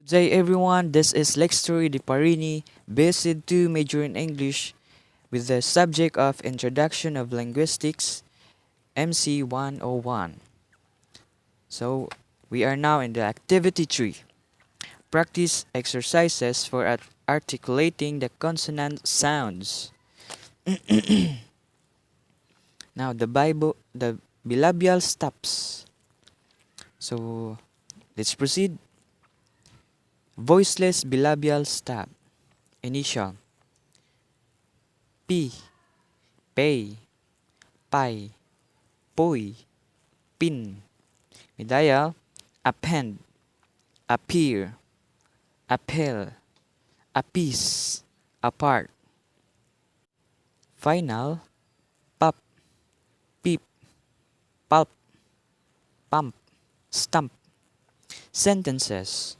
Day everyone, this is Lextory Di Parini, BSc2 major in English with the subject of Introduction of Linguistics, MC 101. So, we are now in the activity 3. Practice exercises for articulating the consonant sounds. Now, the bilabial stops. So, let's proceed. Voiceless bilabial stop. Initial. P, pay, pai, poi, pin. Medial, append, appear, appel, appease, apart. Final, pop, peep, pulp, pump, stump. Sentences.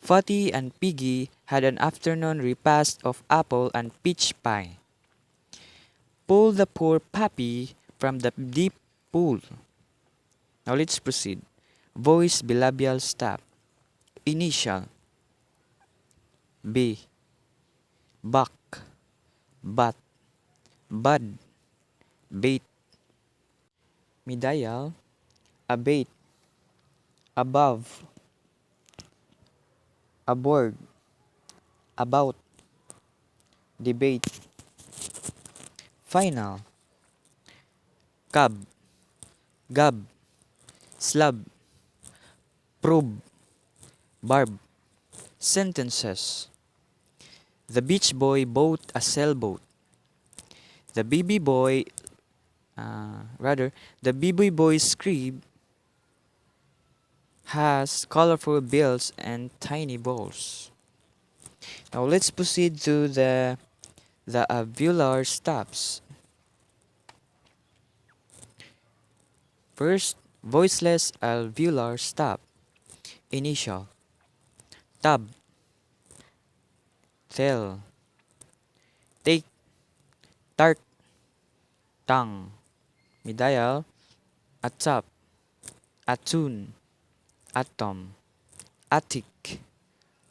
Fatty and Piggy had an afternoon repast of apple and peach pie. Pull the poor puppy from the deep pool. Now let's proceed. Voice bilabial stop. Initial. B, buck, bat, bud, bait. Medial, abate, above, aboard, about, debate. Final, cub, gub, slub, probe, barb. Sentences. The beach boy bought a sailboat. The BB boy, the BB boy's crib has colorful bills and tiny balls. Now let's proceed to the alveolar stops. First, voiceless alveolar stop. Initial. Tub, tell, take, tart, tongue. Medial, atop, attune, atom, attic,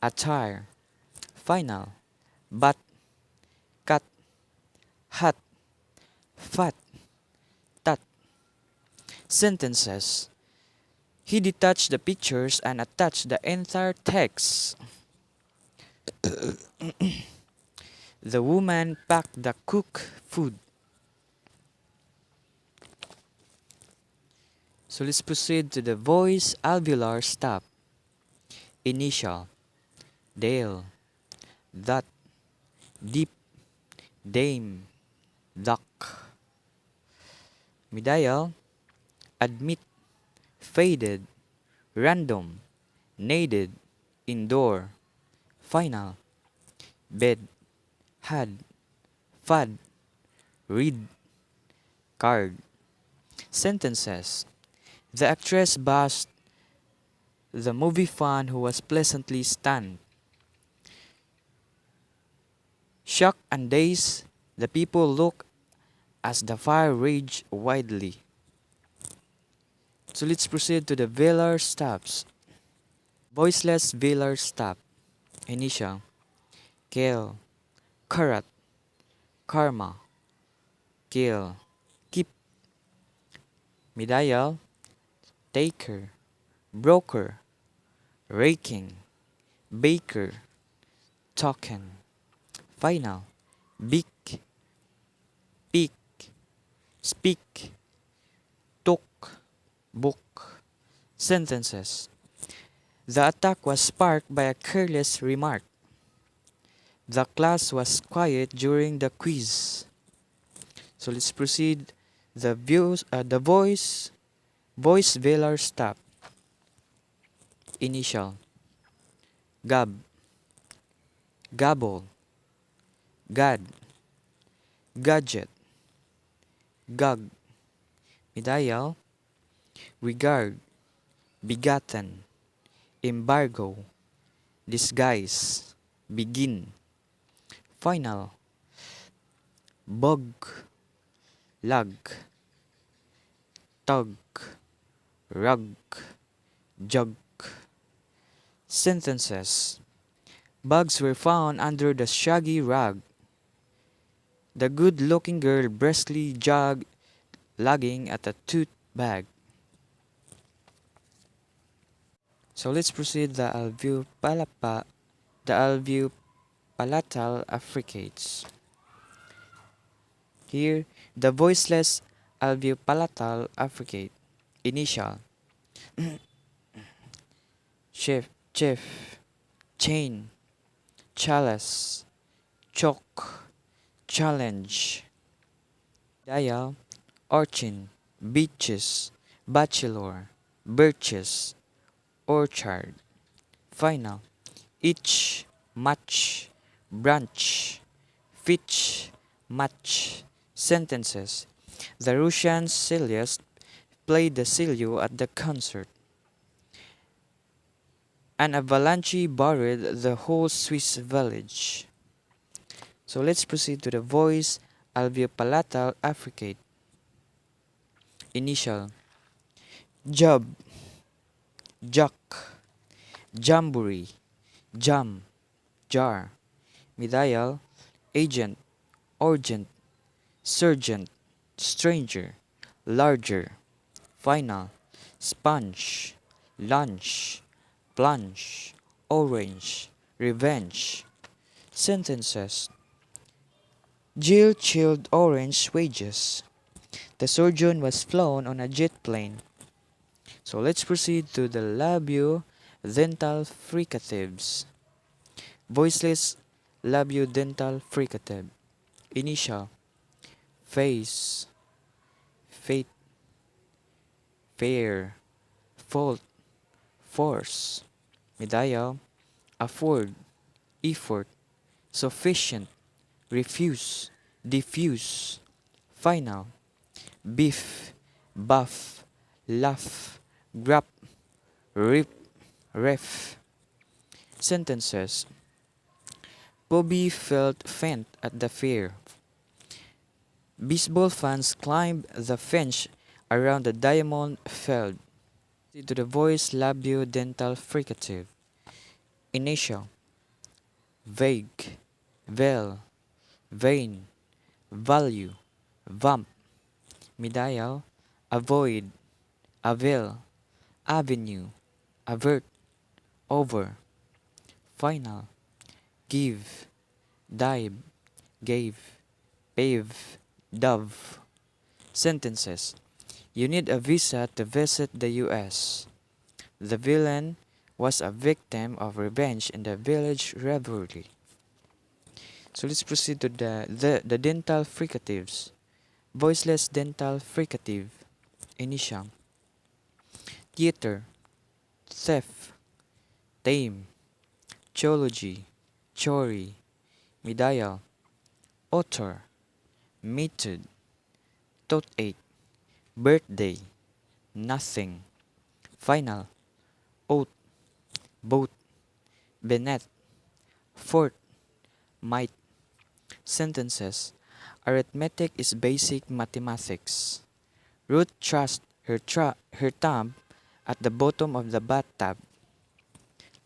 attire. Final, but, cut, hut, fat, tat. Sentences. He detached the pictures and attached the entire text. The woman packed the cooked food. So let's proceed to the voice alveolar stop. Initial. Dale, that, deep, dame, duck. Medial, admit, faded, random, naded, indoor. Final, bed, had, fad, read, card. Sentences. The actress bashed the movie fan who was pleasantly stunned. Shocked and dazed, the people looked as the fire raged widely. So let's proceed to the velar stops. Voiceless velar stop. Initial. Kale, carrot, karma, kill, keep. Medial, taker, broker, raking, baker, token. Final, beak, peak, speak, took, book. Sentences. The attack was sparked by a careless remark. The class was quiet during the quiz. So let's proceed. The voice velar stop. Initial. Gab, gabble, gad, gadget, gug. Medial, regard, begotten, embargo, disguise, begin. Final, bug, lug, tug, rug, jug. Sentences. Bugs were found under the shaggy rug. The good-looking girl briskly jogged, lugging at a tote bag. So let's proceed the alveopalatal affricates. Here, the voiceless alveopalatal affricate. Initial. Chef, chain, chalice, chalk, challenge. Dial, urchin, beaches, bachelor, birches, orchard. Final, each, match, branch, fitch, match. Sentences. The Russian cellists played the cello at the concert. An avalanche buried the whole Swiss village. So let's proceed to the voice alveopalatal affricate. Initial. Jub, juck, jamboree, jam, jar. Medial, agent, urgent, surgeon, stranger, larger. Final, sponge, lunch, plunge, orange, revenge. Sentences. Jill chilled orange wages. The surgeon was flown on a jet plane. So let's proceed to the labiodental fricatives. Voiceless labiodental fricative. Initial. Face, fate, fair, fault, force. Medial. Afford, effort, sufficient, refuse, diffuse. Final. Beef, buff, laugh, grab, rip, ref. Sentences. Bobby felt faint at the fair. Baseball fans climbed the fence around the diamond field. To the voice labiodental fricative. Initial. Vague, veil, vain, value, vamp. Medial. Avoid, avail, avenue, avert, over. Final. Give, dive, gave, pave, dove. Sentences. You need a visa to visit the US. The villain was a victim of revenge in the village revelry. So let's proceed to the dental fricatives. Voiceless dental fricative. Initial. Theater, theft, tame, theology, chori. Medial. Author, method, toothache, birthday, nothing. Final. Oath, boat, Bennett, fort, might. Sentences. Arithmetic is basic mathematics. Ruth thrust her thumb at the bottom of the bathtub.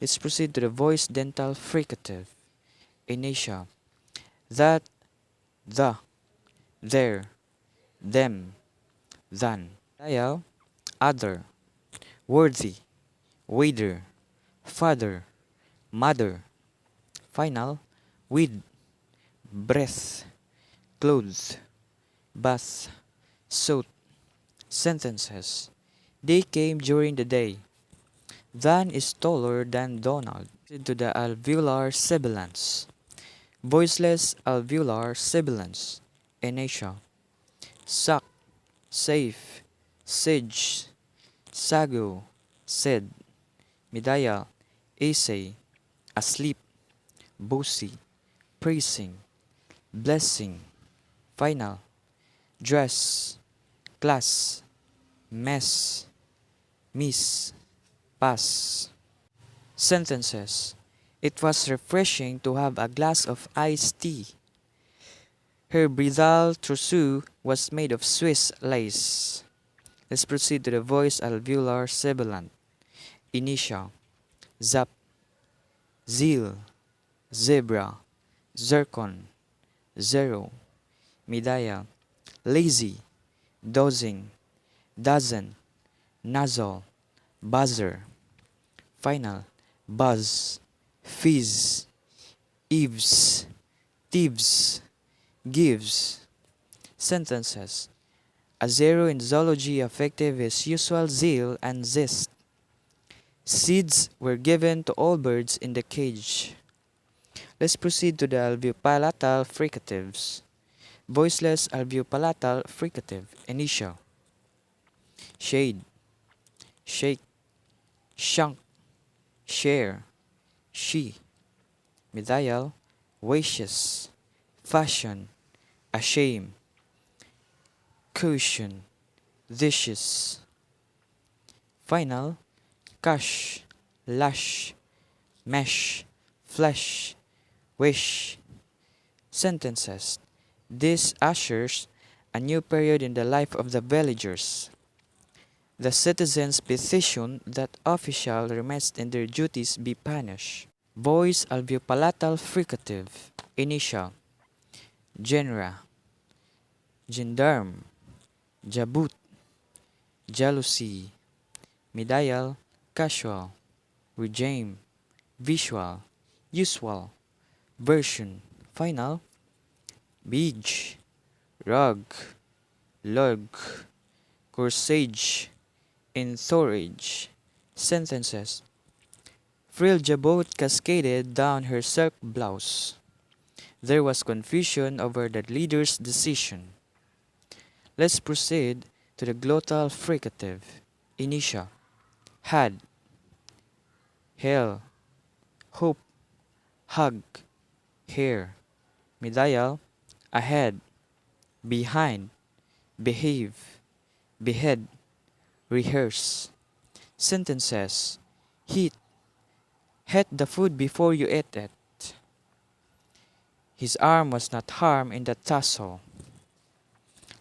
Let's proceed to the voice dental fricative. Initial. That, the, there, them, than. Dial. Other, worthy, waiter, father, mother. Final. With, breath, clothes, bath, suit. Sentences. They came during the day. Dan is taller than Donald. To the alveolar sibilants. Voiceless alveolar sibilants. Initial. Suck, safe, siege, sago, said. Medial. Essay, asleep, bossy, praising, blessing. Final. Dress, class, mess, miss, pass. Sentences. It was refreshing to have a glass of iced tea. Her bridal trousseau was made of Swiss lace. Let's proceed to the voice alveolar sibilant. Initial. Zap, zeal, zebra, zircon, zero, medalla, lazy, dozing, dozen, nozzle, buzzer, final, buzz, fizz, eaves, thieves, gives. Sentences. A zero in zoology affective is usual zeal and zest. Seeds were given to all birds in the cage. Let's proceed to the alveopalatal fricatives. Voiceless alveopalatal fricative. Initial. Shade, shake, shunk, share, she. Medial, waicious, fashion, ashame, cushion, dishes. Final, cush, lush, mesh, flesh, wish. Sentences. This ushers a new period in the life of the villagers. The citizens petition that officials remiss in their duties be punished. Voice alveopalatal fricative. Initial. Genera. Gendarme. Jabut. Jealousy. Medial. Casual. Regime. Visual. Usual. Version. Final. Beach. Rug. Log. Corsage. Entourage. Sentences. Frill jabot cascaded down her silk blouse. There was confusion over the leader's decision. Let's proceed to the glottal fricative. Initial. Had. Hell. Hope. Hug. Hair. Medial. Ahead. Behind. Behave. Behead. Rehearse. Sentences. Heat. Heat the food before you eat it. His arm was not harmed in the tussle.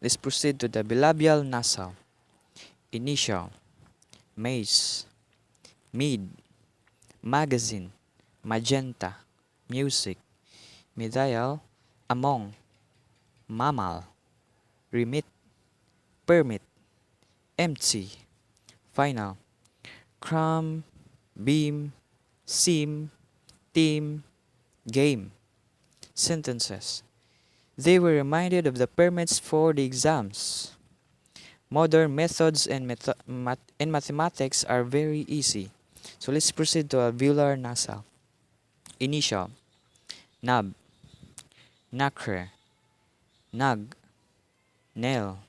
Let's proceed to the bilabial nasal. Initial. Maze. Mead. Magazine. Magenta. Music. Medial. Among. Mammal. Remit. Permit. Empty. Final. Crumb. Beam. Seam. Team. Game. Sentences. They were reminded of the permits for the exams. Modern methods in mathematics are very easy. So let's proceed to alveolar nasal. Initial. Nab. Nacre. Nag. Nail.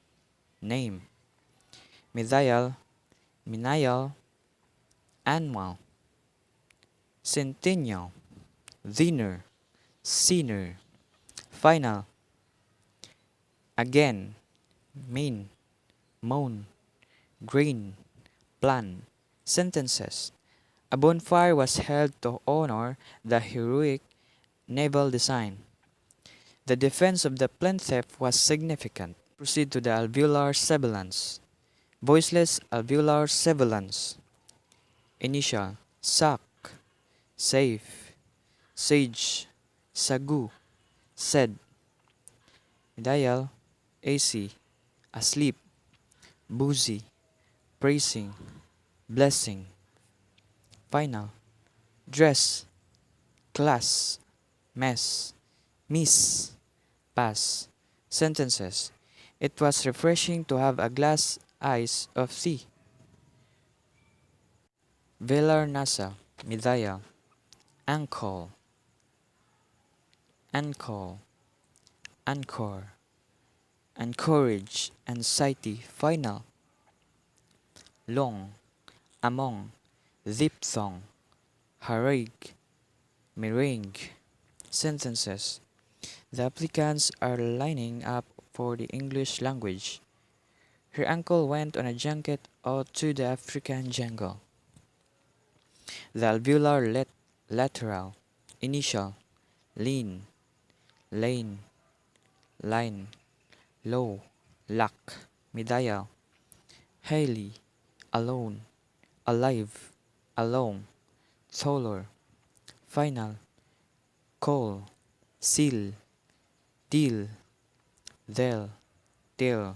Name. Medial. Menial. Annual. Centennial. Dinner. Sinner. Final. Again. Mean. Moan. Grain. Plan. Sentences. A bonfire was held to honor the heroic naval design. The defense of the Plinthep was significant. Proceed to the alveolar sibilants. Voiceless alveolar sibilants. Initial. Sack. Safe. Sage. Sagu. Said. Medial. AC. Asleep. Boozy. Praising. Blessing. Final. Dress. Class. Mess. Miss. Pass. Sentences. It was refreshing to have a glass ice of tea. Velar nasal. Medial. Ankle. Ankle. Anchor. Encourage. Anxiety. Final. Long. Among. Diphthong. Harangue. Meringue. Sentences. The applicants are lining up for the English language. Her uncle went on a junket out to the African jungle. The alveolar lateral. Initial. Lean. Lane. Line. Low. Luck. Medial. Highly. Alone. Alive. Alone. Taller. final, call, seal, deal, they'll, till.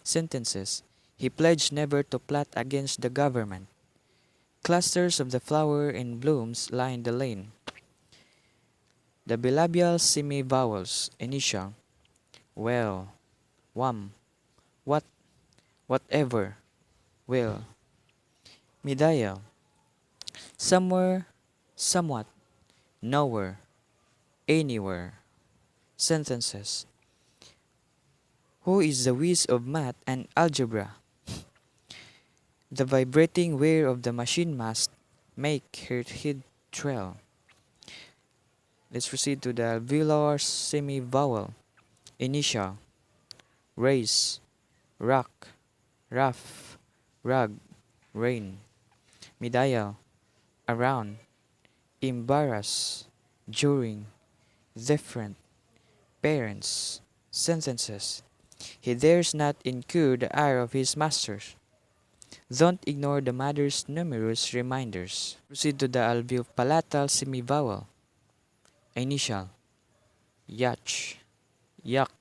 Sentences. He pledged never to plot against the government. Clusters of the flower in blooms line the lane. The bilabial semi-vowels, initial, well, wham, what, whatever, will. Midial, somewhere, somewhat, nowhere, anywhere. Sentences. Who is the whiz of math and algebra? The vibrating whir of the machine must make her head trail. Let's proceed to the alveolar semi-vowel. Initial, raise, rock, rough, rug, rain. Medial, around, embarrass, during, different, parents. Sentences. He dares not incur the ire of his masters. Don't ignore the mother's numerous reminders. Proceed to the alveopalatal semivowel. Initial, yach, yak,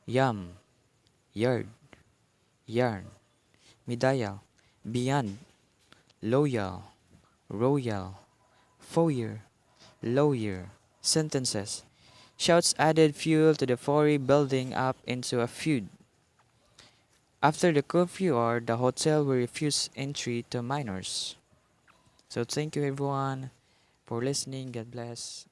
yam, yard, yarn. Medial, beyond, loyal, royal, foyer, lawyer. Sentences. Shouts added fuel to the fury building up into a feud. After the curfew hour, the hotel will refuse entry to minors. So thank you everyone for listening. God bless.